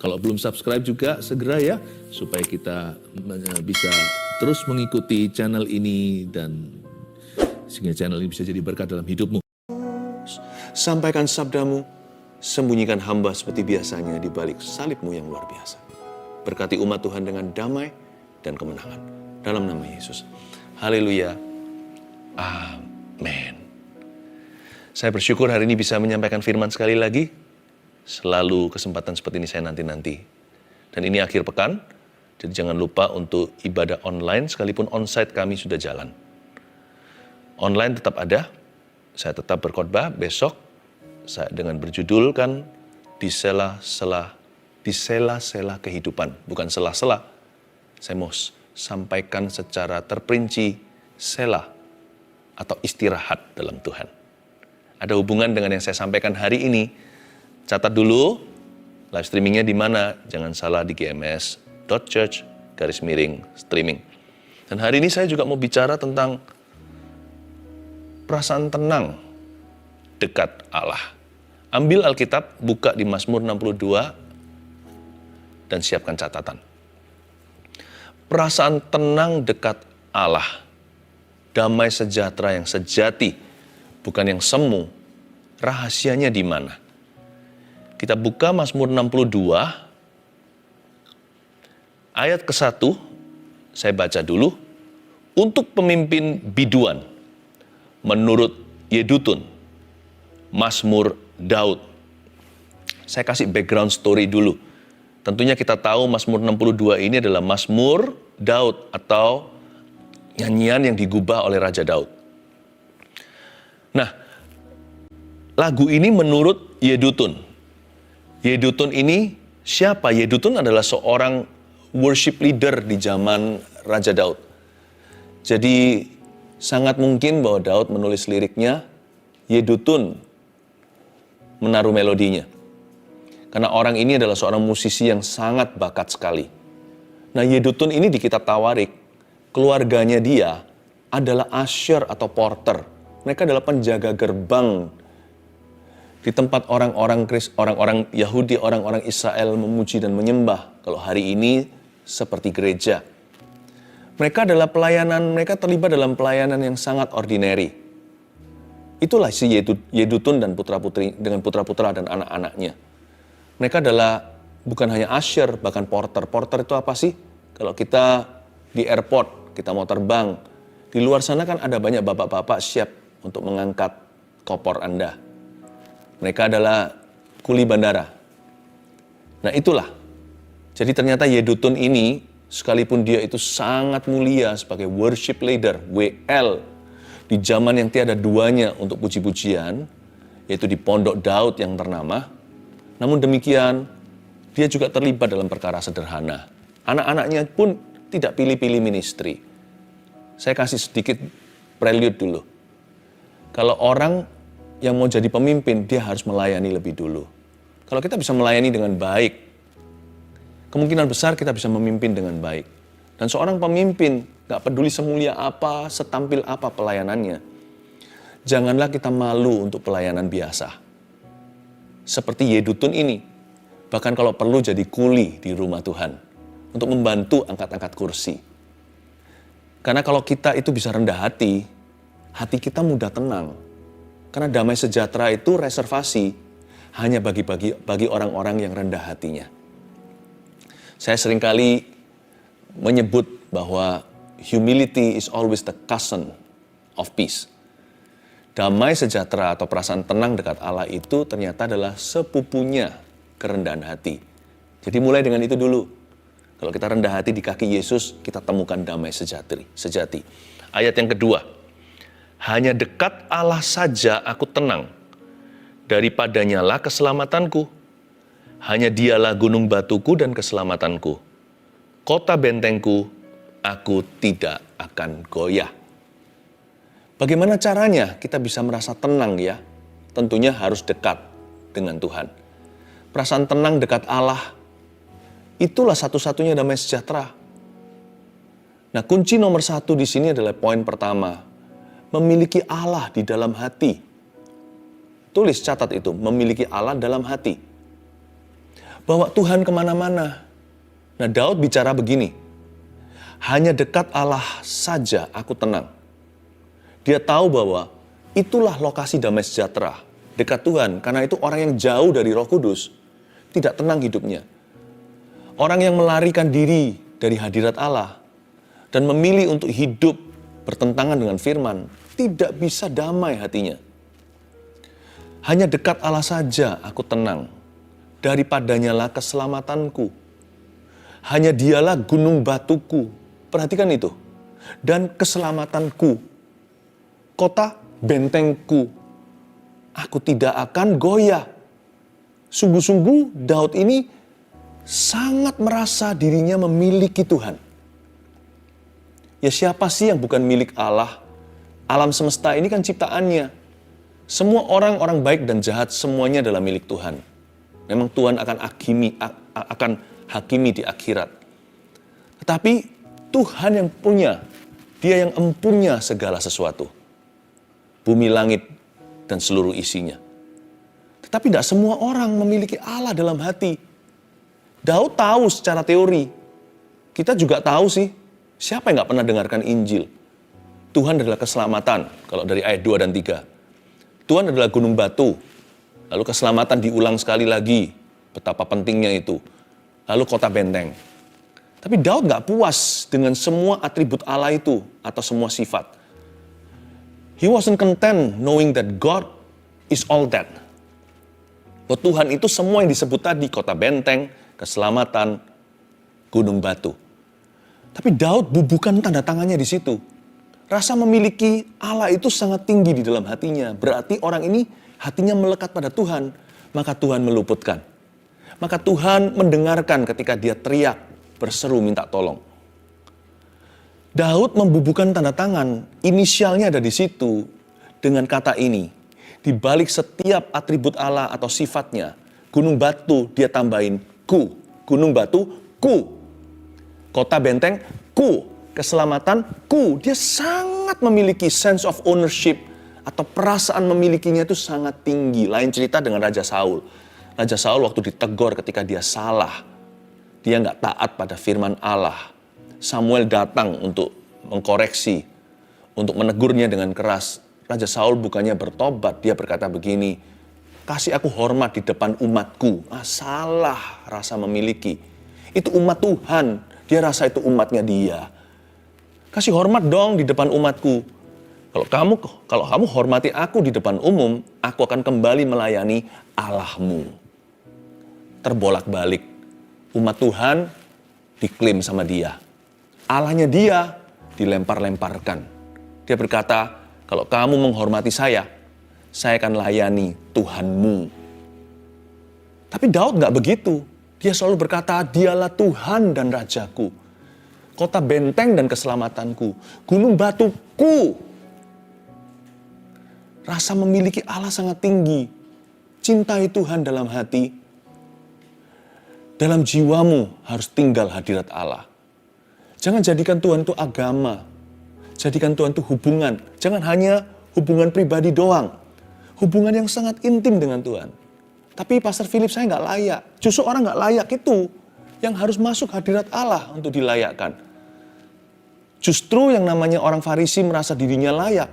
Kalau belum subscribe juga segera ya, supaya kita bisa terus mengikuti channel ini dan sehingga channel ini bisa jadi berkat dalam hidupmu. Sampaikan sabdamu, sembunyikan hamba seperti biasanya di balik salibmu yang luar biasa. Berkati umat Tuhan dengan damai dan kemenangan. Dalam nama Yesus. Haleluya. Amin. Saya bersyukur hari ini bisa menyampaikan firman sekali lagi. Selalu kesempatan seperti ini saya nanti-nanti. Dan ini akhir pekan, jadi jangan lupa untuk ibadah online, sekalipun onsite kami sudah jalan. Online tetap ada, saya tetap berkhotbah besok, saya dengan berjudulkan di sela-sela kehidupan, bukan sela-sela. Saya mau sampaikan secara terperinci sela atau istirahat dalam Tuhan. Ada hubungan dengan yang saya sampaikan hari ini. Catat dulu, live streamingnya di mana? Jangan salah, di gms.church/streaming. Dan hari ini saya juga mau bicara tentang perasaan tenang dekat Allah. Ambil Alkitab, buka di Mazmur 62, dan siapkan catatan. Perasaan tenang dekat Allah, damai sejahtera yang sejati, bukan yang semu. Rahasianya di mana? Kita buka Mazmur 62, ayat ke-1, saya baca dulu. Untuk pemimpin biduan, menurut Yedutun, Mazmur Daud. Saya kasih background story dulu. Tentunya kita tahu Mazmur 62 ini adalah Mazmur Daud atau nyanyian yang digubah oleh Raja Daud. Nah, lagu ini menurut Yedutun. Yedutun ini siapa? Yedutun adalah seorang worship leader di zaman Raja Daud. Jadi sangat mungkin bahwa Daud menulis liriknya, Yedutun menaruh melodinya. Karena orang ini adalah seorang musisi yang sangat bakat sekali. Nah, Yedutun ini di kitab Tawarik, keluarganya dia adalah usher atau porter. Mereka adalah penjaga gerbang di tempat orang-orang Yahudi, orang-orang Israel memuji dan menyembah. Kalau hari ini seperti gereja. Mereka terlibat dalam pelayanan yang sangat ordinary. Itulah si Yedutun dan putra-putri dengan putra-putra dan anak-anaknya. Mereka adalah bukan hanya usher, bahkan porter. Porter itu apa sih? Kalau kita di airport, kita mau terbang, di luar sana kan ada banyak bapak-bapak siap untuk mengangkat koper Anda. Mereka adalah kuli bandara. Nah, itulah. Jadi ternyata Yedutun ini, sekalipun dia itu sangat mulia sebagai worship leader, WL, di zaman yang tiada duanya untuk puji-pujian, yaitu di Pondok Daud yang ternama. Namun demikian, dia juga terlibat dalam perkara sederhana. Anak-anaknya pun tidak pilih-pilih ministry. Saya kasih sedikit prelude dulu. Kalau orang yang mau jadi pemimpin, dia harus melayani lebih dulu. Kalau kita bisa melayani dengan baik, kemungkinan besar kita bisa memimpin dengan baik. Dan seorang pemimpin, gak peduli semulia apa, setampil apa pelayanannya, janganlah kita malu untuk pelayanan biasa. Seperti Yedutun ini, bahkan kalau perlu jadi kuli di rumah Tuhan, untuk membantu angkat-angkat kursi. Karena kalau kita itu bisa rendah hati kita mudah tenang. Karena damai sejahtera itu reservasi hanya bagi orang-orang yang rendah hatinya. Saya seringkali menyebut bahwa humility is always the cousin of peace. Damai sejahtera atau perasaan tenang dekat Allah itu ternyata adalah sepupunya kerendahan hati. Jadi mulai dengan itu dulu. Kalau kita rendah hati di kaki Yesus, kita temukan damai sejati. Ayat yang kedua. Hanya dekat Allah saja aku tenang. Daripadanya lah keselamatanku. Hanya dialah gunung batuku dan keselamatanku. Kota bentengku, aku tidak akan goyah. Bagaimana caranya kita bisa merasa tenang ya? Tentunya harus dekat dengan Tuhan. Perasaan tenang dekat Allah, itulah satu-satunya damai sejahtera. Nah, kunci nomor 1 di sini adalah poin pertama. Memiliki Allah di dalam hati. Tulis, catat itu, memiliki Allah dalam hati. bawa Tuhan kemana-mana. Nah, Daud bicara begini, hanya dekat Allah saja aku tenang. Dia tahu bahwa itulah lokasi damai sejahtera, dekat Tuhan. Karena itu orang yang jauh dari Roh Kudus tidak tenang hidupnya. Orang yang melarikan diri dari hadirat Allah dan memilih untuk hidup bertentangan dengan firman, tidak bisa damai hatinya. Hanya dekat Allah saja aku tenang, daripadanyalah keselamatanku. Hanya dialah gunung batuku, perhatikan itu, dan keselamatanku, kota bentengku, aku tidak akan goyah. Sungguh-sungguh Daud ini sangat merasa dirinya memiliki Tuhan. Ya siapa sih yang bukan milik Allah? Alam semesta ini kan ciptaannya. Semua orang-orang baik dan jahat semuanya adalah milik Tuhan. Memang Tuhan akan hakimi di akhirat. Tetapi Tuhan yang punya, Dia yang empunya segala sesuatu. Bumi, langit, dan seluruh isinya. Tetapi tidak semua orang memiliki Allah dalam hati. Daud tahu secara teori. Kita juga tahu sih, siapa yang gak pernah dengarkan Injil? Tuhan adalah keselamatan, kalau dari ayat 2 dan 3. Tuhan adalah gunung batu. Lalu keselamatan diulang sekali lagi. Betapa pentingnya itu. Lalu kota benteng. Tapi Daud gak puas dengan semua atribut Allah itu atau semua sifat. He wasn't content knowing that God is all that. Bahwa Tuhan itu semua yang disebut tadi, kota benteng, keselamatan, gunung batu. Tapi Daud bubuhkan tanda tangannya di situ. Rasa memiliki Allah itu sangat tinggi di dalam hatinya. Berarti orang ini hatinya melekat pada Tuhan, maka Tuhan meluputkan. Maka Tuhan mendengarkan ketika dia teriak, berseru minta tolong. Daud membubuhkan tanda tangan, inisialnya ada di situ dengan kata ini. Di balik setiap atribut Allah atau sifatnya, gunung batu dia tambahin ku, gunung batu ku, kota benteng ku, keselamatan ku. Dia sangat memiliki sense of ownership atau perasaan memilikinya itu sangat tinggi. Lain cerita dengan Raja Saul. Raja Saul waktu ditegur ketika dia salah, dia nggak taat pada firman Allah. Samuel datang untuk mengkoreksi, untuk menegurnya dengan keras. Raja Saul bukannya bertobat, dia berkata begini, kasih aku hormat di depan umatku. Salah rasa memiliki. Itu umat Tuhan, dia rasa itu umatnya dia. Kasih hormat dong di depan umatku. Kalau kamu hormati aku di depan umum, aku akan kembali melayani Allahmu. Terbolak-balik. Umat Tuhan diklaim sama dia. Allahnya dia dilempar-lemparkan. Dia berkata, kalau kamu menghormati saya akan layani Tuhanmu. Tapi Daud gak begitu. Dia selalu berkata, dialah Tuhan dan Rajaku. Kota benteng dan keselamatanku. Gunung batuku. Rasa memiliki Allah sangat tinggi. Cintai Tuhan dalam hati. Dalam jiwamu harus tinggal hadirat Allah. Jangan jadikan Tuhan itu agama. Jadikan Tuhan itu hubungan. Jangan hanya hubungan pribadi doang. Hubungan yang sangat intim dengan Tuhan. Tapi Pastor Philip, saya nggak layak. Justru orang nggak layak itu yang harus masuk hadirat Allah untuk dilayakkan. Justru yang namanya orang Farisi merasa dirinya layak.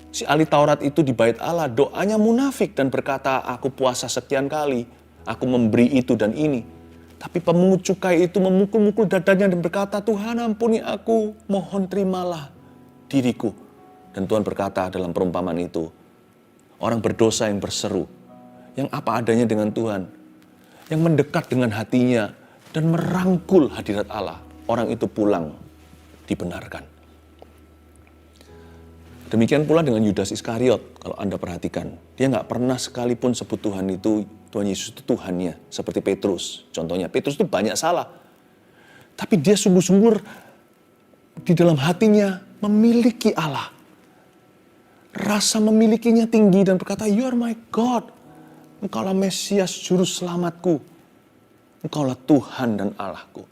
Si ahli Taurat itu di bait Allah doanya munafik dan berkata, aku puasa sekian kali, aku memberi itu dan ini. Tapi pemungut cukai itu memukul-mukul dadanya dan berkata, Tuhan ampuni aku, mohon terimalah diriku. Dan Tuhan berkata dalam perumpamaan itu, orang berdosa yang berseru, yang apa adanya dengan Tuhan, yang mendekat dengan hatinya dan merangkul hadirat Allah, orang itu pulang dibenarkan. Demikian pula dengan Yudas Iskariot, kalau Anda perhatikan, dia nggak pernah sekalipun sebut Tuhan Yesus itu Tuhannya, seperti Petrus. Contohnya, Petrus itu banyak salah, tapi dia sungguh-sungguh di dalam hatinya memiliki Allah. Rasa memilikinya tinggi dan berkata, you are my God. Engkaulah Mesias, juru selamatku. Engkaulah Tuhan dan Allahku.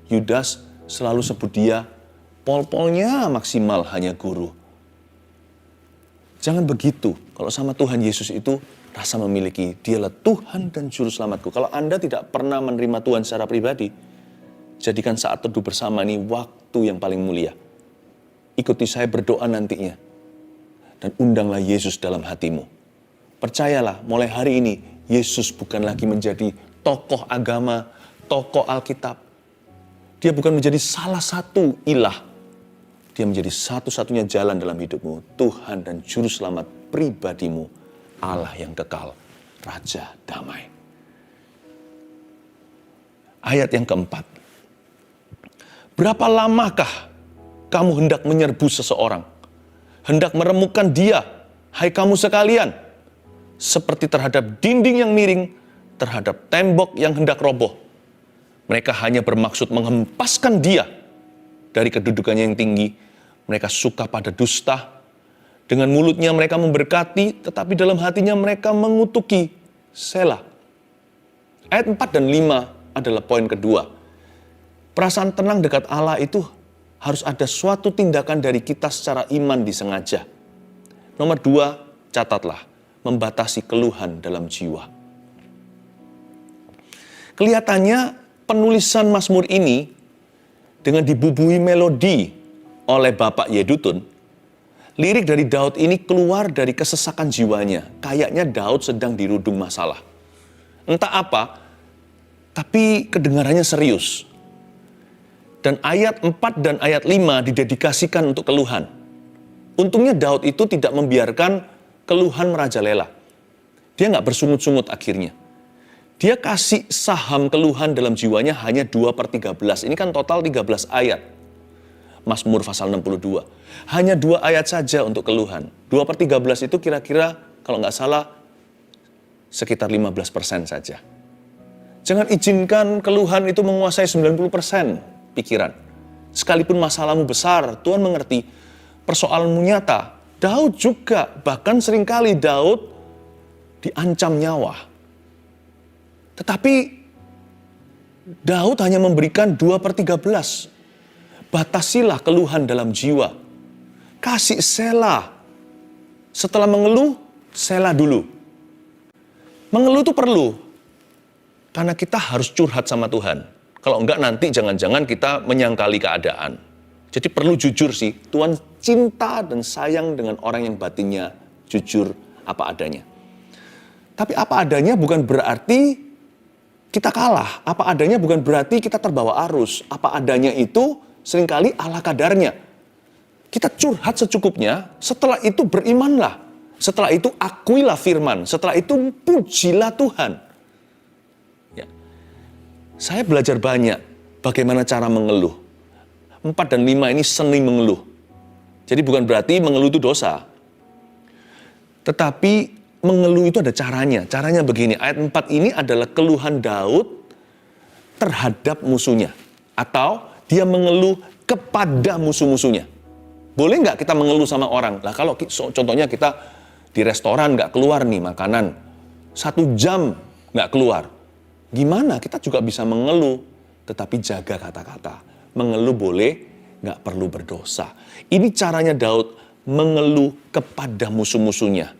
Yudas selalu sebut dia, pol-polnya maksimal hanya guru. Jangan begitu. Kalau sama Tuhan Yesus itu rasa memiliki Dialah Tuhan dan Juru Selamatku. Kalau Anda tidak pernah menerima Tuhan secara pribadi, jadikan saat teduh bersama ini waktu yang paling mulia. Ikuti saya berdoa nantinya. Dan undanglah Yesus dalam hatimu. Percayalah, mulai hari ini, Yesus bukan lagi menjadi tokoh agama, tokoh Alkitab. Dia bukan menjadi salah satu ilah. Dia menjadi satu-satunya jalan dalam hidupmu. Tuhan dan Juru Selamat pribadimu. Allah yang kekal. Raja damai. Ayat yang keempat. Berapa lamakah kamu hendak menyerbu seseorang? Hendak meremukkan dia, hai kamu sekalian. Seperti terhadap dinding yang miring, terhadap tembok yang hendak roboh. Mereka hanya bermaksud menghempaskan dia dari kedudukannya yang tinggi. Mereka suka pada dusta. Dengan mulutnya mereka memberkati, tetapi dalam hatinya mereka mengutuki. Selah. Ayat 4 dan 5 adalah poin kedua. Perasaan tenang dekat Allah itu harus ada suatu tindakan dari kita secara iman disengaja. Nomor 2, catatlah. Membatasi keluhan dalam jiwa. Kelihatannya penulisan Mazmur ini dengan dibubuhi melodi oleh Bapak Yedutun, lirik dari Daud ini keluar dari kesesakan jiwanya. Kayaknya Daud sedang dirudung masalah. Entah apa, tapi kedengarannya serius. Dan ayat 4 dan ayat 5 didedikasikan untuk keluhan. Untungnya Daud itu tidak membiarkan keluhan merajalela. Dia nggak bersungut-sungut akhirnya. Dia kasih saham keluhan dalam jiwanya hanya 2/13. Ini kan total 13 ayat. Mazmur pasal 62. Hanya 2 ayat saja untuk keluhan. 2/13 itu kira-kira kalau nggak salah sekitar 15% saja. Jangan izinkan keluhan itu menguasai 90% pikiran. Sekalipun masalahmu besar, Tuhan mengerti. Persoalanmu nyata. Daud juga, bahkan seringkali Daud diancam nyawa. Tetapi Daud hanya memberikan 2/13. Batasilah keluhan dalam jiwa. Kasih selah. Setelah mengeluh, selah dulu. Mengeluh itu perlu. Karena kita harus curhat sama Tuhan. Kalau enggak nanti jangan-jangan kita menyangkali keadaan. Jadi perlu jujur sih. Tuhan cinta dan sayang dengan orang yang batinnya jujur apa adanya. Tapi apa adanya bukan berarti kita kalah. Apa adanya bukan berarti kita terbawa arus. Apa adanya itu seringkali ala kadarnya. Kita curhat secukupnya, setelah itu berimanlah. Setelah itu akuilah firman. Setelah itu pujilah Tuhan. Ya. Saya belajar banyak bagaimana cara mengeluh. 4 dan 5 ini seni mengeluh. Jadi bukan berarti mengeluh itu dosa. Tetapi mengeluh itu ada caranya. Caranya begini, ayat 4 ini adalah keluhan Daud terhadap musuhnya. Atau dia mengeluh kepada musuh-musuhnya. Boleh nggak kita mengeluh sama orang? Lah kalau contohnya kita di restoran nggak keluar nih makanan. 1 jam nggak keluar. Gimana? Kita juga bisa mengeluh. Tetapi jaga kata-kata. Mengeluh boleh, nggak perlu berdosa. Ini caranya Daud mengeluh kepada musuh-musuhnya.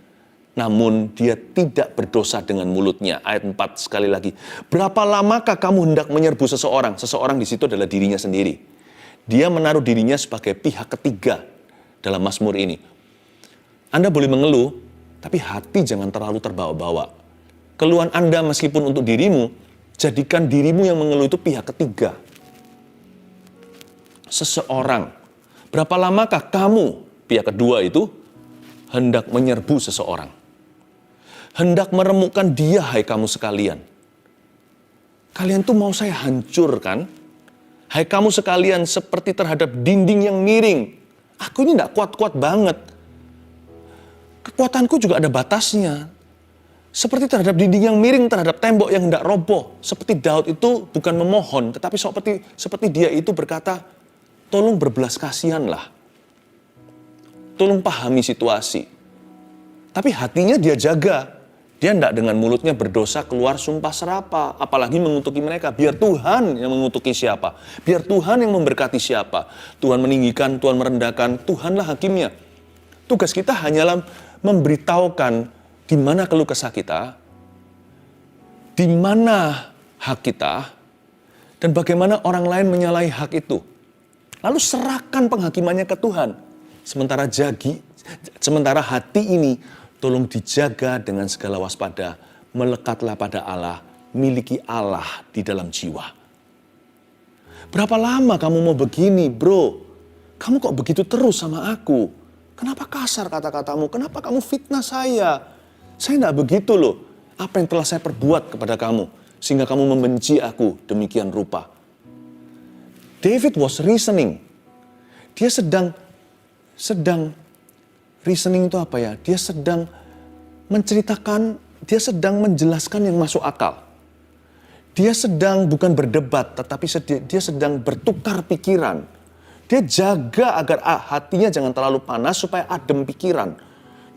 Namun dia tidak berdosa dengan mulutnya. Ayat 4 sekali lagi. Berapa lamakah kamu hendak menyerbu seseorang? Seseorang di situ adalah dirinya sendiri. Dia menaruh dirinya sebagai pihak ketiga dalam Mazmur ini. Anda boleh mengeluh, tapi hati jangan terlalu terbawa-bawa. Keluhan Anda meskipun untuk dirimu, jadikan dirimu yang mengeluh itu pihak ketiga. Seseorang. Berapa lamakah kamu, pihak kedua itu, hendak menyerbu seseorang? Hendak meremukkan dia, hai kamu sekalian. Kalian tuh mau saya hancurkan? Hai kamu sekalian seperti terhadap dinding yang miring. Aku ini tidak kuat-kuat banget. Kekuatanku juga ada batasnya. Seperti terhadap dinding yang miring, terhadap tembok yang hendak roboh. Seperti Daud itu bukan memohon, tetapi seperti dia itu berkata, tolong berbelas kasihanlah. Tolong pahami situasi. Tapi hatinya dia jaga. Dia tidak dengan mulutnya berdosa keluar sumpah serapa. Apalagi mengutuki mereka. Biar Tuhan yang mengutuki siapa. Biar Tuhan yang memberkati siapa. Tuhan meninggikan, Tuhan merendahkan. Tuhanlah hakimnya. Tugas kita hanyalah memberitahukan di mana keluh kesah kita, di mana hak kita, dan bagaimana orang lain menyalahi hak itu. Lalu serahkan penghakimannya ke Tuhan. Sementara hati ini tolong dijaga dengan segala waspada. Melekatlah pada Allah, miliki Allah di dalam jiwa. Berapa lama kamu mau begini, bro? Kamu kok begitu terus sama aku? Kenapa kasar kata-katamu? Kenapa kamu fitnah saya? Saya tidak begitu loh. Apa yang telah saya perbuat kepada kamu? Sehingga kamu membenci aku demikian rupa. David was reasoning. Dia sedang reasoning itu apa ya? Dia sedang menceritakan, dia sedang menjelaskan yang masuk akal. Dia sedang bukan berdebat, tetapi dia sedang bertukar pikiran. Dia jaga agar hatinya jangan terlalu panas supaya adem pikiran.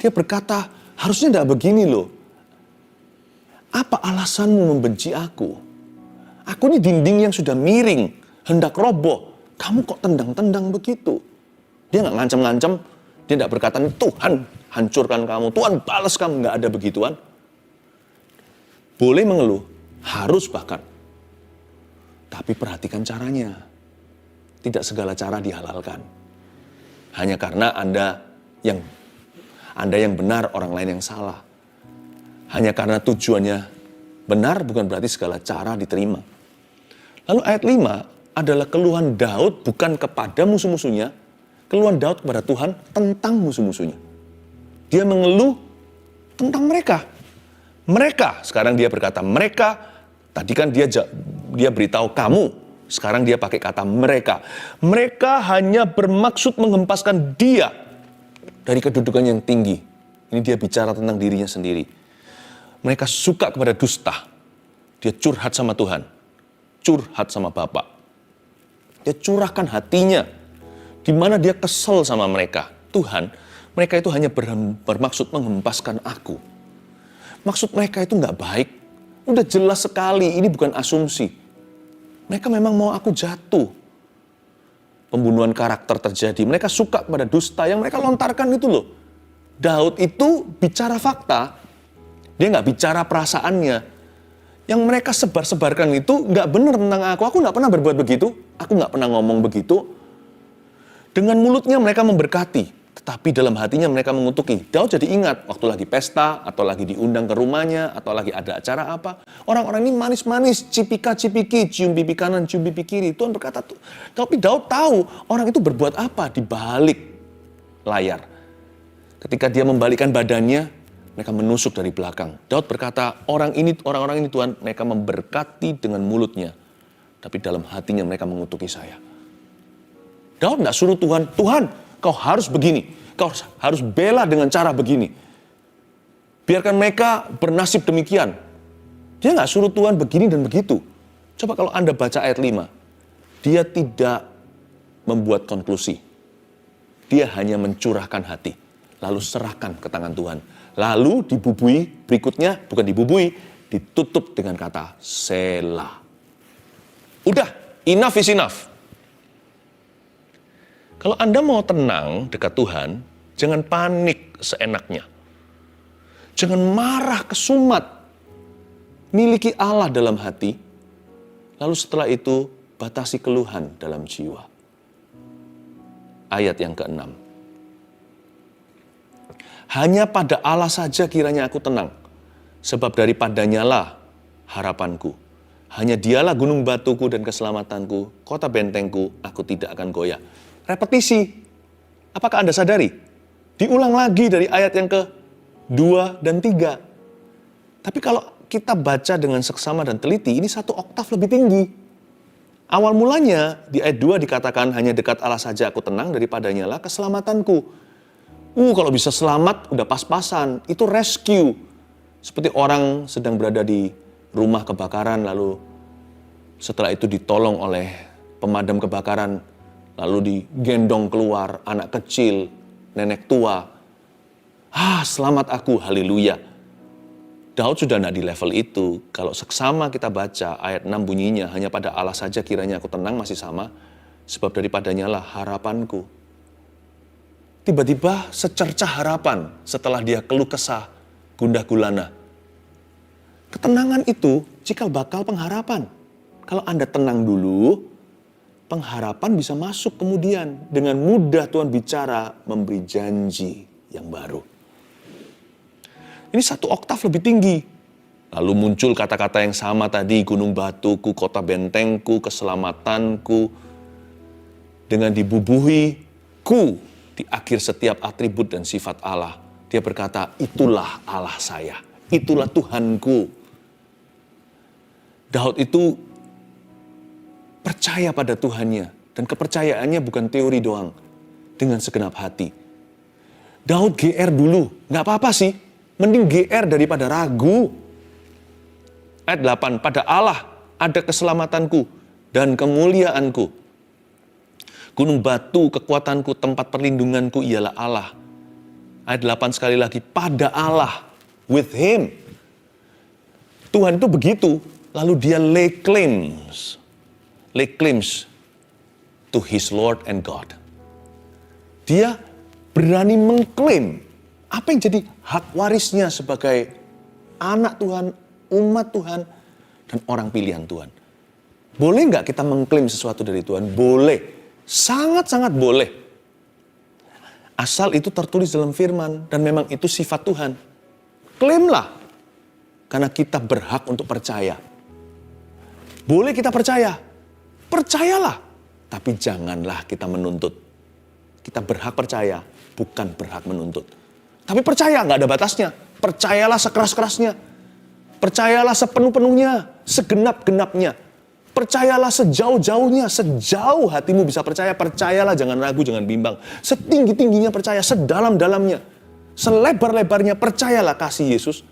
Dia berkata, harusnya tidak begini loh. Apa alasanmu membenci aku? Aku ini dinding yang sudah miring, hendak roboh. Kamu kok tendang-tendang begitu? Dia nggak ngancam-ngancam, dia tidak berkata, Tuhan hancurkan kamu, Tuhan balas kamu. Nggak ada begituan. Boleh mengeluh, harus bahkan. Tapi perhatikan caranya. Tidak segala cara dihalalkan. Hanya karena Anda yang benar, orang lain yang salah. Hanya karena tujuannya benar bukan berarti segala cara diterima. Lalu ayat 5 adalah keluhan Daud bukan kepada musuh-musuhnya. Keluhan Daud kepada Tuhan tentang musuh-musuhnya. Dia mengeluh tentang mereka. Mereka, sekarang dia berkata mereka. Tadi kan dia beritahu kamu. Sekarang dia pakai kata mereka. Mereka hanya bermaksud menghempaskan dia dari kedudukan yang tinggi. Ini dia bicara tentang dirinya sendiri. Mereka suka kepada dusta. Dia curhat sama Tuhan. Curhat sama Bapa. Dia curahkan hatinya. Di mana dia kesel sama mereka. Tuhan, mereka itu hanya bermaksud menghempaskan aku. Maksud mereka itu nggak baik. Udah jelas sekali, ini bukan asumsi. Mereka memang mau aku jatuh. Pembunuhan karakter terjadi. Mereka suka kepada dusta yang mereka lontarkan itu loh. Daud itu bicara fakta. Dia nggak bicara perasaannya. Yang mereka sebar-sebarkan itu nggak benar tentang aku. Aku nggak pernah berbuat begitu. Aku nggak pernah ngomong begitu. Dengan mulutnya mereka memberkati. Tetapi dalam hatinya mereka mengutuki. Daud jadi ingat waktu lagi pesta, atau lagi diundang ke rumahnya, atau lagi ada acara apa. Orang-orang ini manis-manis, cipika-cipiki, cium pipi kanan, cium pipi kiri. Tuhan berkata, tapi Daud tahu orang itu berbuat apa di balik layar. Ketika dia membalikkan badannya, mereka menusuk dari belakang. Daud berkata, orang-orang ini Tuhan, mereka memberkati dengan mulutnya. Tapi dalam hatinya mereka mengutuki saya. Daud tidak suruh Tuhan, Tuhan, kau harus begini. Kau harus bela dengan cara begini. Biarkan mereka bernasib demikian. Dia nggak suruh Tuhan begini dan begitu. Coba kalau Anda baca ayat 5. Dia tidak membuat konklusi. Dia hanya mencurahkan hati. Lalu serahkan ke tangan Tuhan. Lalu dibubui, berikutnya bukan dibubui, ditutup dengan kata Selah. Udah, enough is enough. Kalau Anda mau tenang dekat Tuhan, jangan panik seenaknya. Jangan marah kesumat. Miliki Allah dalam hati. Lalu setelah itu, batasi keluhan dalam jiwa. Ayat yang ke-6. Hanya pada Allah saja kiranya aku tenang. Sebab daripadanya lah harapanku. Hanya dialah gunung batuku dan keselamatanku. Kota bentengku, aku tidak akan goyah. Repetisi. Apakah Anda sadari? Diulang lagi dari ayat yang ke-2 dan 3. Tapi kalau kita baca dengan seksama dan teliti, ini satu oktav lebih tinggi. Awal mulanya di ayat 2 dikatakan hanya dekat Allah saja aku tenang, daripadanya lah keselamatanku. Kalau bisa selamat udah pas-pasan. Itu rescue. Seperti orang sedang berada di rumah kebakaran, lalu setelah itu ditolong oleh pemadam kebakaran, lalu digendong keluar, anak kecil, nenek tua. Selamat aku, haleluya. Daud sudah tidak di level itu. Kalau seksama kita baca, ayat 6 bunyinya, hanya pada Allah saja kiranya aku tenang, masih sama. Sebab daripadanya lah harapanku. Tiba-tiba secercah harapan setelah dia keluh kesah, gundah gulana. Ketenangan itu cikal bakal pengharapan. Kalau Anda tenang dulu, pengharapan bisa masuk kemudian. Dengan mudah Tuhan bicara, memberi janji yang baru. Ini 1 oktav lebih tinggi. Lalu muncul kata-kata yang sama tadi, gunung batuku, kota bentengku, keselamatanku. Dengan dibubuhi ku di akhir setiap atribut dan sifat Allah. Dia berkata, itulah Allah saya, itulah Tuhanku. Daud itu percaya pada Tuhannya. Dan kepercayaannya bukan teori doang. Dengan segenap hati. Daud GR dulu. Gak apa-apa sih. Mending GR daripada ragu. Ayat 8. Pada Allah ada keselamatanku dan kemuliaanku. Gunung batu kekuatanku, tempat perlindunganku ialah Allah. Ayat 8 sekali lagi. Pada Allah. With Him. Tuhan itu begitu. Lalu dia lay claims to his Lord and God. Dia berani mengklaim apa yang jadi hak warisnya sebagai anak Tuhan, umat Tuhan, dan orang pilihan Tuhan. Boleh nggak kita mengklaim sesuatu dari Tuhan? Boleh. Sangat-sangat boleh. Asal itu tertulis dalam firman dan memang itu sifat Tuhan. Klaimlah. Karena kita berhak untuk percaya. Boleh kita percaya. Percayalah. Tapi janganlah kita menuntut. Kita berhak percaya, bukan berhak menuntut. Tapi percaya, nggak ada batasnya. Percayalah sekeras-kerasnya. Percayalah sepenuh-penuhnya, segenap-genapnya. Percayalah sejauh-jauhnya, sejauh hatimu bisa percaya. Percayalah, jangan ragu, jangan bimbang. Setinggi-tingginya percaya, sedalam-dalamnya. Selebar-lebarnya percayalah kasih Yesus.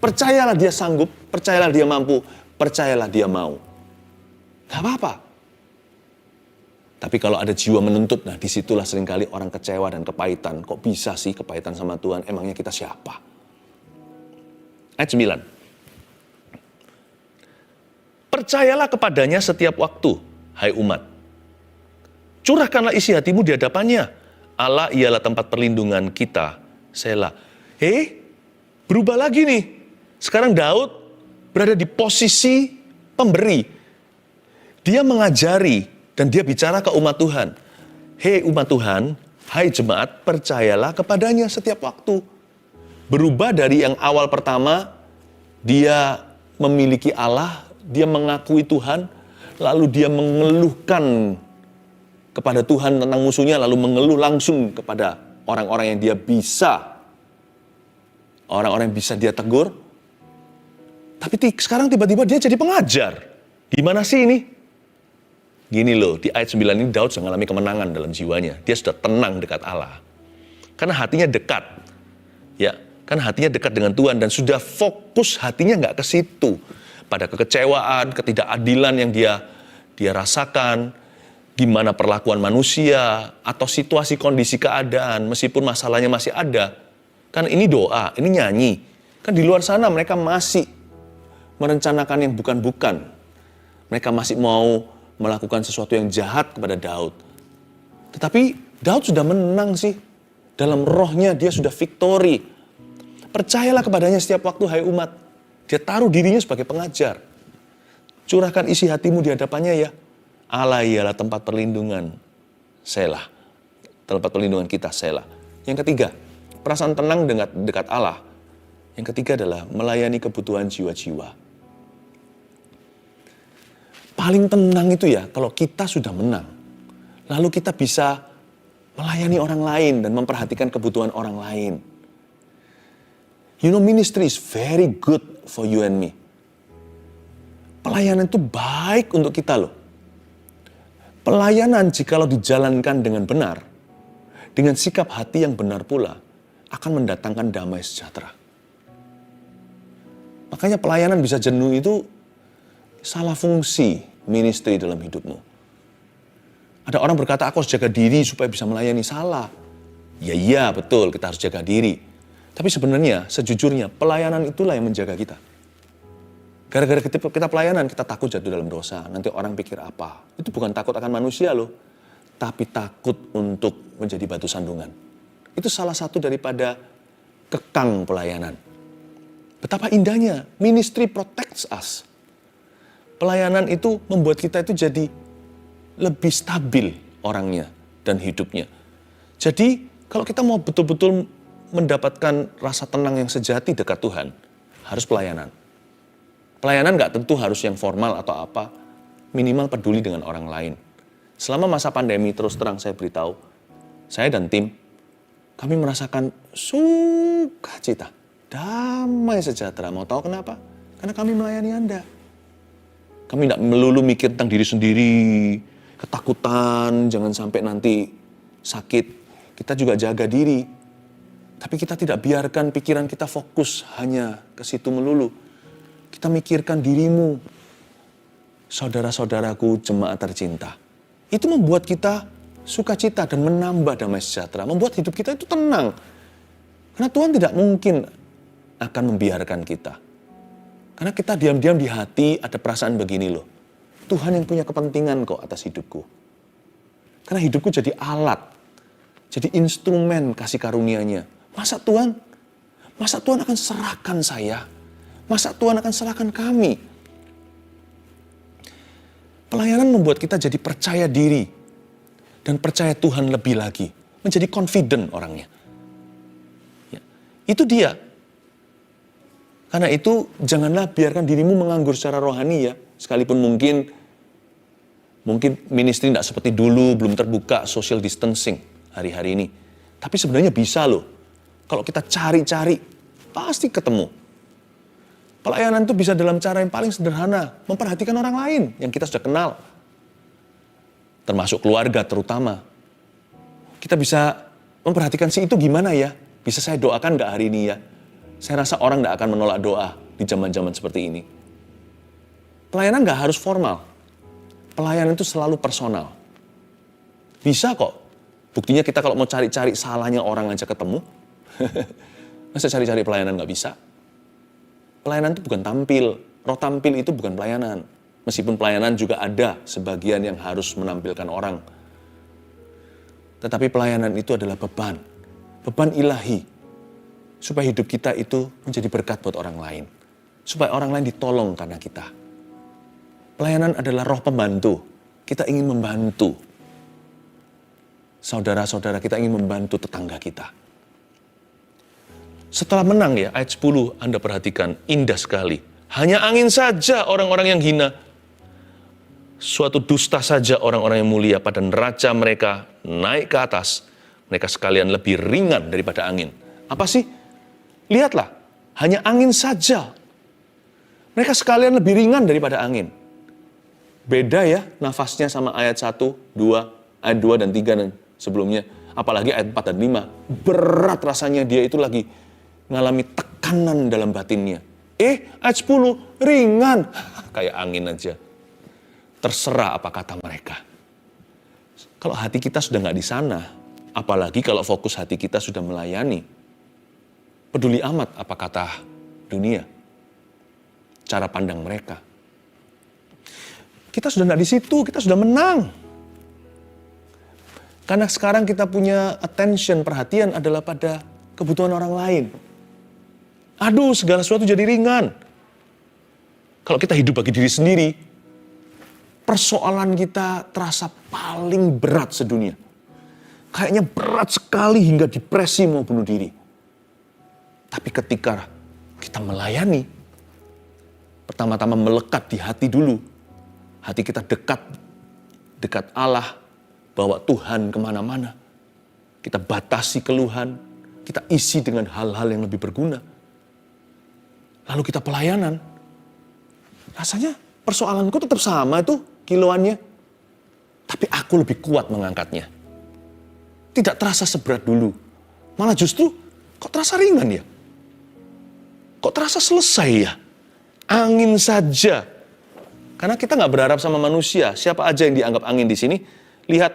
Percayalah dia sanggup, percayalah dia mampu, percayalah dia mau. Gak apa-apa. Tapi kalau ada jiwa menuntut, nah disitulah seringkali orang kecewa dan kepahitan. Kok bisa sih kepahitan sama Tuhan? Emangnya kita siapa? Ayat 9. Percayalah kepadanya setiap waktu, hai umat. Curahkanlah isi hatimu di hadapannya. Allah ialah tempat perlindungan kita. Selah. Berubah lagi nih. Sekarang Daud berada di posisi pemberi. Dia mengajari dan dia bicara ke umat Tuhan. Hei umat Tuhan, hai jemaat, percayalah kepadanya setiap waktu. Berubah dari yang awal pertama, dia memiliki Allah, dia mengakui Tuhan, lalu dia mengeluhkan kepada Tuhan tentang musuhnya, lalu mengeluh langsung kepada orang-orang yang dia bisa. Orang-orang yang bisa dia tegur. Tapi sekarang tiba-tiba dia jadi pengajar. Gimana sih ini? Gini loh, di ayat 9 ini Daud sudah mengalami kemenangan dalam jiwanya. Dia sudah tenang dekat Allah. Karena hatinya dekat. Ya, karena hatinya dekat dengan Tuhan dan sudah fokus hatinya nggak ke situ. Pada kekecewaan, ketidakadilan yang dia rasakan, gimana perlakuan manusia, atau situasi kondisi keadaan, meskipun masalahnya masih ada. Kan ini doa, ini nyanyi. Kan di luar sana mereka masih merencanakan yang bukan-bukan. Mereka masih mau melakukan sesuatu yang jahat kepada Daud. Tetapi Daud sudah menang sih. Dalam rohnya dia sudah victory. Percayalah kepadanya setiap waktu, hai umat. Dia taruh dirinya sebagai pengajar. Curahkan isi hatimu di hadapannya ya. Allah ialah tempat perlindungan. Selah. Tempat perlindungan kita, selah. Yang ketiga, perasaan tenang dekat Allah. Yang ketiga adalah melayani kebutuhan jiwa-jiwa. Paling tenang itu ya, kalau kita sudah menang. Lalu kita bisa melayani orang lain dan memperhatikan kebutuhan orang lain. You know, ministry is very good for you and me. Pelayanan itu baik untuk kita loh. Pelayanan jikalau dijalankan dengan benar, dengan sikap hati yang benar pula, akan mendatangkan damai sejahtera. Makanya pelayanan bisa jenuh itu salah fungsi ministry dalam hidupmu. Ada orang berkata, aku harus jaga diri supaya bisa melayani. Salah. Iya betul, kita harus jaga diri. Tapi sebenarnya, sejujurnya, pelayanan itulah yang menjaga kita. Gara-gara kita pelayanan, kita takut jatuh dalam dosa. Nanti orang pikir apa? Itu bukan takut akan manusia loh. Tapi takut untuk menjadi batu sandungan. Itu salah satu daripada kekang pelayanan. Betapa indahnya, ministry protects us. Pelayanan itu membuat kita itu jadi lebih stabil orangnya dan hidupnya. Jadi kalau kita mau betul-betul mendapatkan rasa tenang yang sejati dekat Tuhan, harus pelayanan. Pelayanan nggak tentu harus yang formal atau apa, minimal peduli dengan orang lain. Selama masa pandemi, terus terang saya beritahu, saya dan tim, kami merasakan sukacita, damai sejahtera. Mau tahu kenapa? Karena kami melayani Anda. Kami tidak melulu mikir tentang diri sendiri, ketakutan, jangan sampai nanti sakit. Kita juga jaga diri. Tapi kita tidak biarkan pikiran kita fokus hanya ke situ melulu. Kita mikirkan dirimu, saudara-saudaraku, jemaat tercinta. Itu membuat kita sukacita dan menambah damai sejahtera. Membuat hidup kita itu tenang. Karena Tuhan tidak mungkin akan membiarkan kita. Karena kita diam-diam di hati ada perasaan begini loh. Tuhan yang punya kepentingan kok atas hidupku. Karena hidupku jadi alat. Jadi instrumen kasih karunia-Nya. Masa Tuhan akan serahkan saya? Masa Tuhan akan serahkan kami? Pelayanan membuat kita jadi percaya diri. Dan percaya Tuhan lebih lagi. Menjadi confident orangnya. Ya, itu dia. Karena itu janganlah biarkan dirimu menganggur secara rohani ya. Sekalipun mungkin ministry tidak seperti dulu, belum terbuka social distancing hari-hari ini. Tapi sebenarnya bisa loh. Kalau kita cari-cari, pasti ketemu. Pelayanan itu bisa dalam cara yang paling sederhana. Memperhatikan orang lain yang kita sudah kenal. Termasuk keluarga terutama. Kita bisa memperhatikan si itu gimana ya. Bisa saya doakan nggak hari ini ya? Saya rasa orang tidak akan menolak doa di zaman-zaman seperti ini. Pelayanan nggak harus formal. Pelayanan itu selalu personal. Bisa kok. Buktinya kita kalau mau cari-cari salahnya orang aja ketemu. Masa cari-cari pelayanan nggak bisa? Pelayanan itu bukan tampil. Roh tampil itu bukan pelayanan. Meskipun pelayanan juga ada sebagian yang harus menampilkan orang. Tetapi pelayanan itu adalah beban. Beban ilahi. Supaya hidup kita itu menjadi berkat buat orang lain. Supaya orang lain ditolong karena kita. Pelayanan adalah roh pembantu. Kita ingin membantu. Saudara-saudara kita ingin membantu tetangga kita. Setelah menang ya, ayat 10 Anda perhatikan, indah sekali. Hanya angin saja orang-orang yang hina. Suatu dusta saja orang-orang yang mulia pada neraca mereka naik ke atas. Mereka sekalian lebih ringan daripada angin. Apa sih? Lihatlah, hanya angin saja. Mereka sekalian lebih ringan daripada angin. Beda ya nafasnya sama ayat 1, 2, ayat 2 dan 3 dan sebelumnya. Apalagi ayat 4 dan 5. Berat rasanya dia itu lagi ngalami tekanan dalam batinnya. Ayat 10, ringan. Kayak angin aja. Terserah apa kata mereka. Kalau hati kita sudah nggak di sana, apalagi kalau fokus hati kita sudah melayani, peduli amat apa kata dunia, cara pandang mereka. Kita sudah nggak di situ, kita sudah menang. Karena sekarang kita punya attention, perhatian adalah pada kebutuhan orang lain. Aduh, segala sesuatu jadi ringan. Kalau kita hidup bagi diri sendiri, persoalan kita terasa paling berat sedunia. Kayaknya berat sekali hingga depresi mau bunuh diri. Tapi ketika kita melayani, pertama-tama melekat di hati dulu. Hati kita dekat Allah, bawa Tuhan kemana-mana. Kita batasi keluhan, kita isi dengan hal-hal yang lebih berguna. Lalu kita pelayanan. Rasanya persoalanku tetap sama tuh kiloannya. Tapi aku lebih kuat mengangkatnya. Tidak terasa seberat dulu. Malah justru kok terasa ringan ya? Kok terasa selesai ya? Angin saja. Karena kita nggak berharap sama manusia. Siapa aja yang dianggap angin di sini? Lihat,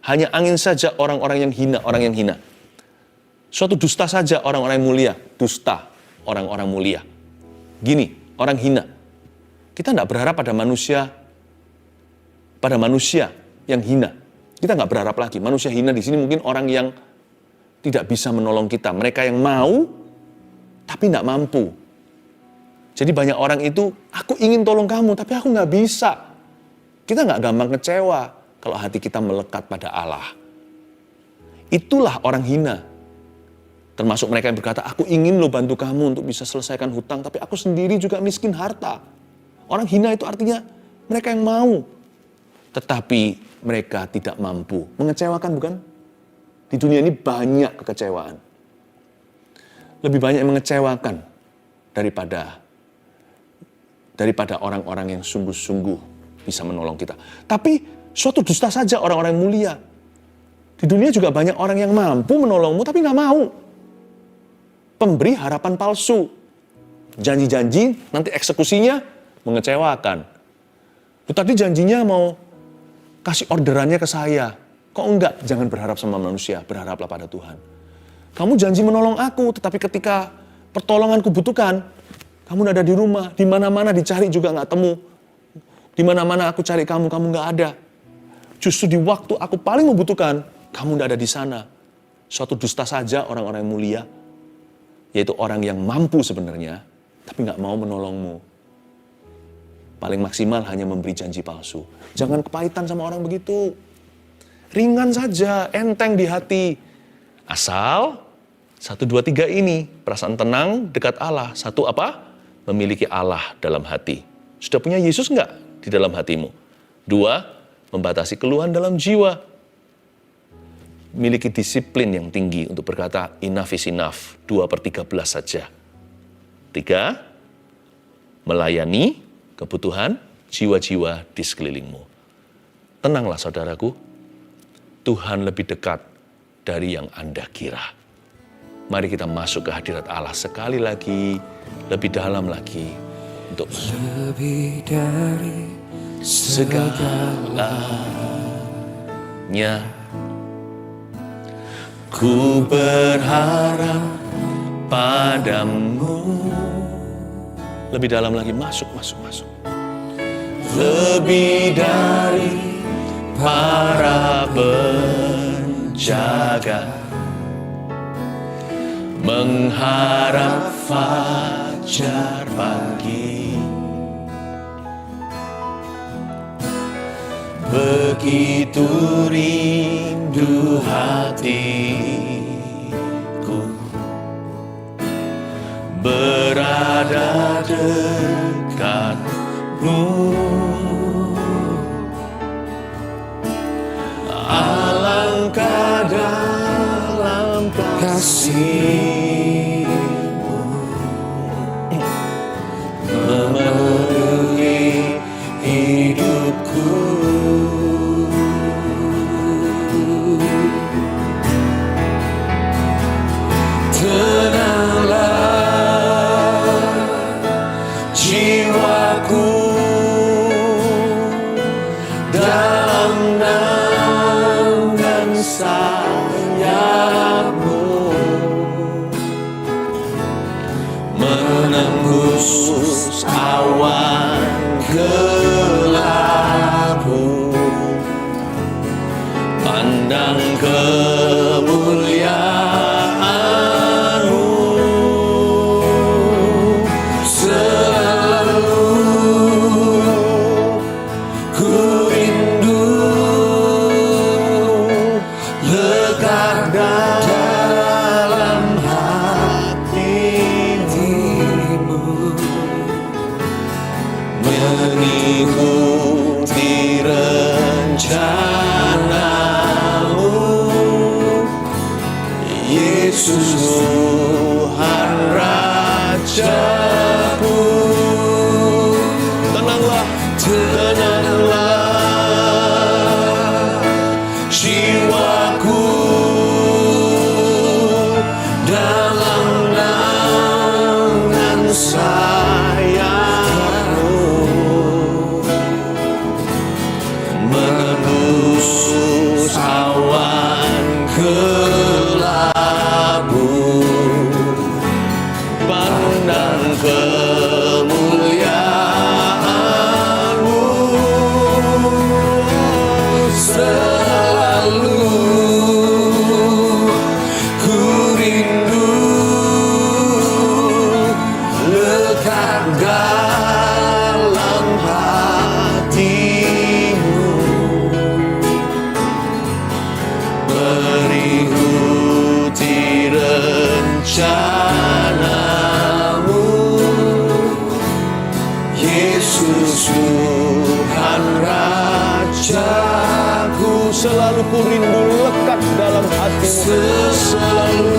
hanya angin saja orang-orang yang hina, orang yang hina. Suatu dusta saja orang-orang yang mulia. Dusta orang-orang mulia. Gini, orang hina. Kita nggak berharap pada manusia yang hina. Kita nggak berharap lagi. Manusia hina di sini mungkin orang yang tidak bisa menolong kita. Mereka yang mau, tapi nggak mampu. Jadi banyak orang itu, aku ingin tolong kamu, tapi aku nggak bisa. Kita nggak gampang kecewa kalau hati kita melekat pada Allah. Itulah orang hina. Termasuk mereka yang berkata, aku ingin lo bantu kamu untuk bisa selesaikan hutang, tapi aku sendiri juga miskin harta. Orang hina itu artinya mereka yang mau, tetapi mereka tidak mampu. Mengecewakan bukan? Di dunia ini banyak kekecewaan. Lebih banyak yang mengecewakan daripada orang-orang yang sungguh-sungguh bisa menolong kita. Tapi suatu dusta saja orang-orang yang mulia. Di dunia juga banyak orang yang mampu menolongmu tapi nggak mau. Pemberi harapan palsu. Janji-janji, nanti eksekusinya mengecewakan. Tadi janjinya mau kasih orderannya ke saya. Kok enggak? Jangan berharap sama manusia, berharaplah pada Tuhan. Kamu janji menolong aku, tetapi ketika pertolonganku butuhkan, kamu ada di rumah, di mana-mana dicari juga nggak temu. Di mana-mana aku cari kamu, kamu nggak ada. Justru di waktu aku paling membutuhkan, kamu nggak ada di sana. Suatu dusta saja orang-orang yang mulia, yaitu orang yang mampu sebenarnya, tapi nggak mau menolongmu. Paling maksimal hanya memberi janji palsu. Jangan kepahitan sama orang begitu. Ringan saja, enteng di hati. Asal 1, 2, 3 ini, perasaan tenang dekat Allah. 1 apa? Memiliki Allah dalam hati. Sudah punya Yesus enggak di dalam hatimu? 2, membatasi keluhan dalam jiwa. Miliki disiplin yang tinggi untuk berkata enough is enough. 2/13 saja. 3, melayani kebutuhan jiwa-jiwa di sekelilingmu. Tenanglah saudaraku, Tuhan lebih dekat dari yang Anda kira. Mari kita masuk ke hadirat Allah sekali lagi, lebih dalam lagi, untuk lebih dari segalanya. Ku berharap padamu. Lebih dalam lagi, masuk. Lebih dari para penjaga, mengharap fajar pagi. Begitu rindu hatiku berada dekatmu. Alangkah dalam kasih-Mu memenuhi hidupku. Tenanglah jiwaku dalam naungan sayap-Mu, menembus awan gelap-Mu, pandang kemuliaan-Mu. Selalu ku rindu lekat dalam hati-Mu, mengikuti rencana-Mu. Yesus Tuhan Rajaku. Tenanglah jiwaku dalam naungan sayap-Mu, menembus awan gelap-Mu, pandang kemuliaan-Mu. Selalu ku rindu lekat dalam hatimu, mengikuti rencanamu. Yesus Tuhan Rajaku, selalu ku rindu lekat dalam hatimu. Selalu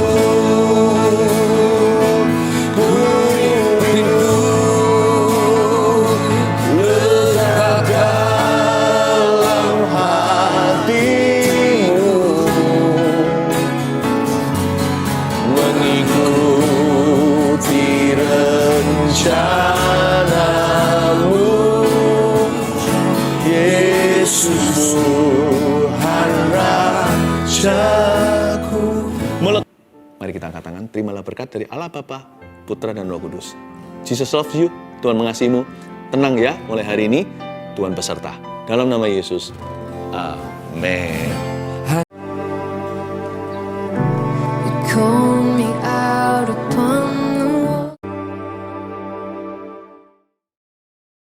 ku rindu lekat dalam hatimu, mengikuti rencanamu. Yesus Tuhan Rajaku. Mari kita angkat tangan, terimalah berkat dari Allah Bapa, Putra dan Roh Kudus. Jesus loves you, Tuhan mengasihimu. Tenang ya, mulai hari ini Tuhan beserta. Dalam nama Yesus, amin.